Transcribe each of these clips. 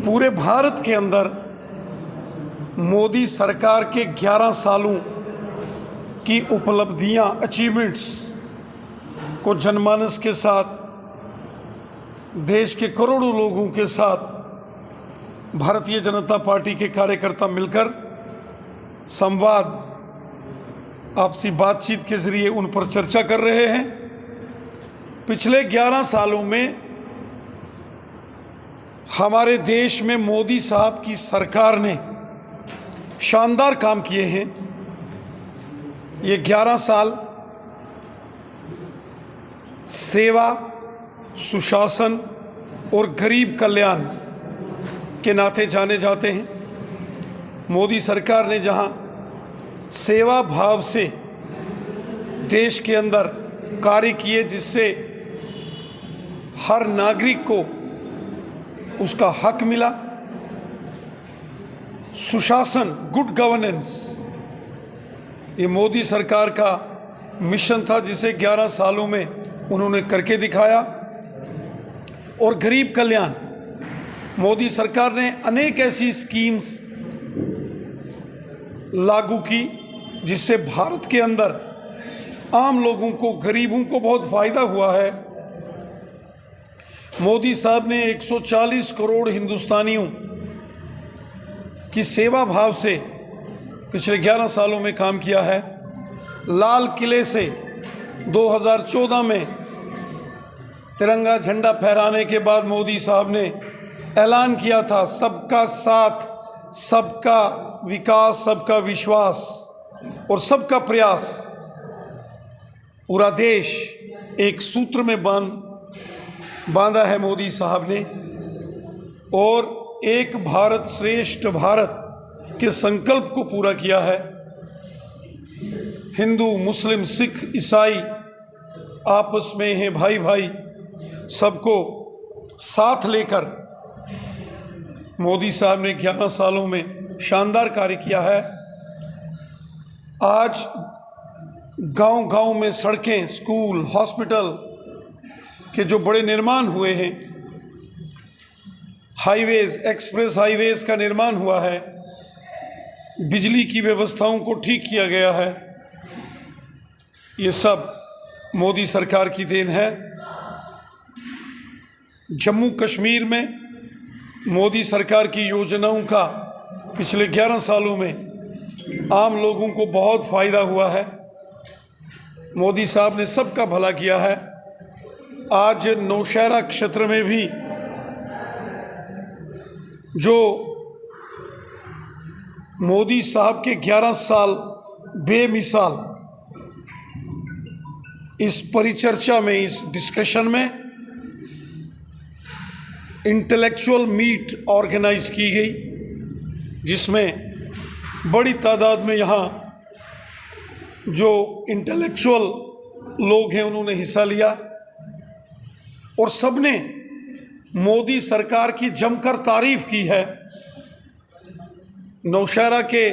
पूरे भारत के अंदर मोदी सरकार के 11 सालों की उपलब्धियां, अचीवमेंट्स को जनमानस के साथ, देश के करोड़ों लोगों के साथ भारतीय जनता पार्टी के कार्यकर्ता मिलकर संवाद, आपसी बातचीत के जरिए उन पर चर्चा कर रहे हैं। पिछले 11 सालों में हमारे देश में मोदी साहब की सरकार ने शानदार काम किए हैं। ये 11 साल सेवा, सुशासन और गरीब कल्याण के नाते जाने जाते हैं। मोदी सरकार ने जहां सेवा भाव से देश के अंदर कार्य किए, जिससे हर नागरिक को उसका हक मिला, सुशासन, गुड गवर्नेंस, ये मोदी सरकार का मिशन था जिसे 11 सालों में उन्होंने करके दिखाया। और गरीब कल्याण, मोदी सरकार ने अनेक ऐसी स्कीम्स लागू की जिससे भारत के अंदर आम लोगों को, गरीबों को बहुत फायदा हुआ है। मोदी साहब ने 140 करोड़ हिंदुस्तानियों की सेवा भाव से पिछले 11 सालों में काम किया है। लाल किले से 2014 में तिरंगा झंडा फहराने के बाद मोदी साहब ने ऐलान किया था, सबका साथ, सबका विकास, सबका विश्वास और सबका प्रयास। पूरा देश एक सूत्र में बांधा है मोदी साहब ने, और एक भारत श्रेष्ठ भारत के संकल्प को पूरा किया है। हिंदू, मुस्लिम, सिख, ईसाई आपस में हैं भाई भाई, सबको साथ लेकर मोदी साहब ने 11 सालों में शानदार कार्य किया है। आज गांव-गांव में सड़कें, स्कूल, हॉस्पिटल के जो बड़े निर्माण हुए हैं, हाईवेज, एक्सप्रेस हाईवेज का निर्माण हुआ है, बिजली की व्यवस्थाओं को ठीक किया गया है, ये सब मोदी सरकार की देन है। जम्मू कश्मीर में मोदी सरकार की योजनाओं का पिछले 11 सालों में आम लोगों को बहुत फ़ायदा हुआ है। मोदी साहब ने सबका भला किया है। आज नौशहरा क्षेत्र में भी जो मोदी साहब के 11 साल बेमिसाल, इस परिचर्चा में, इस डिस्कशन में इंटेलेक्चुअल मीट ऑर्गेनाइज की गई, जिसमें बड़ी तादाद में यहाँ जो इंटेलेक्चुअल लोग हैं उन्होंने हिस्सा लिया, और सबने मोदी सरकार की जमकर तारीफ की है। नौशहरा के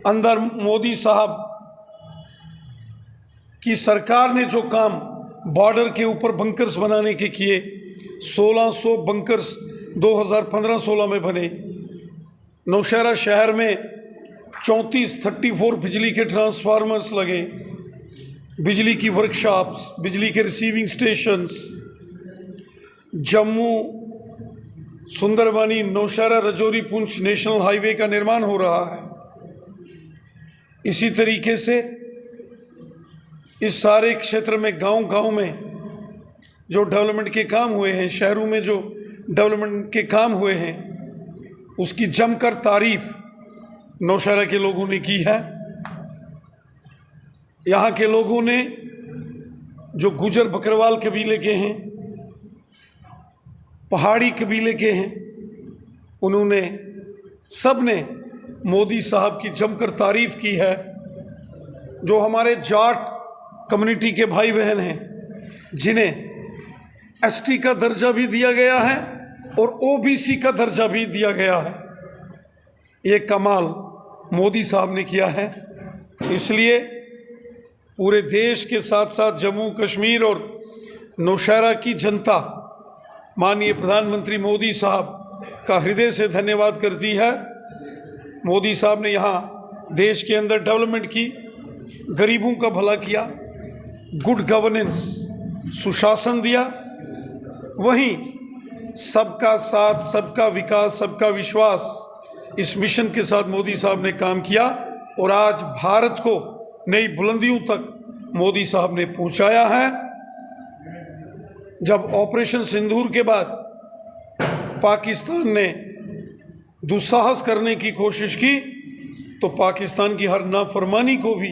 अंदर मोदी साहब की सरकार ने जो काम बॉर्डर के ऊपर बंकर्स बनाने के किए, 1600 बंकर्स 2015-16 में बने। नौशहरा शहर में 34 बिजली के ट्रांसफार्मर्स लगे, बिजली की वर्कशॉप्स, बिजली के receiving stations. Jammu, Sundarbani, Naushera, Rajouri, Poonch national highway का निर्माण हो रहा है। इसी तरीके से इस सारे क्षेत्र में, गांव-गांव में जो डेवलपमेंट के काम हुए हैं, शहरों में जो डेवलपमेंट के काम हुए हैं, उसकी जमकर तारीफ नौशहरा के लोगों ने की है। यहाँ के लोगों ने, जो गुजर बकरवाल कबीले के हैं, पहाड़ी कबीले के हैं, उन्होंने सब ने मोदी साहब की जमकर तारीफ की है। जो हमारे जाट कम्युनिटी के भाई बहन हैं, जिन्हें एसटी का दर्जा भी दिया गया है और ओबीसी का दर्जा भी दिया गया है, ये कमाल मोदी साहब ने किया है। इसलिए पूरे देश के साथ साथ जम्मू कश्मीर और नौशहरा की जनता माननीय प्रधानमंत्री मोदी साहब का हृदय से धन्यवाद करती है। मोदी साहब ने यहाँ देश के अंदर डेवलपमेंट की, गरीबों का भला किया, गुड गवर्नेंस, सुशासन दिया। वहीं सबका साथ, सबका विकास, सबका विश्वास, इस मिशन के साथ मोदी साहब ने काम किया और आज भारत को नई बुलंदियों तक मोदी साहब ने पहुंचाया है। जब ऑपरेशन सिंदूर के बाद पाकिस्तान ने दुस्साहस करने की कोशिश की तो पाकिस्तान की हर नाफरमानी को भी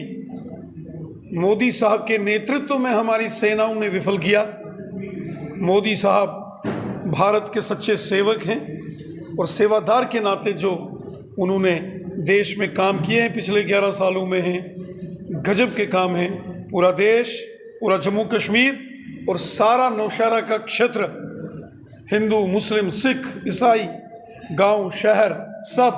मोदी साहब के नेतृत्व में हमारी सेनाओं ने विफल किया। मोदी साहब भारत के सच्चे सेवक हैं और सेवादार के नाते जो उन्होंने देश में काम किए हैं पिछले 11 सालों में हैं, गजब के काम हैं। पूरा देश, पूरा जम्मू कश्मीर और सारा नौशहरा का क्षेत्र, हिंदू, मुस्लिम, सिख, ईसाई, गांव, शहर, सब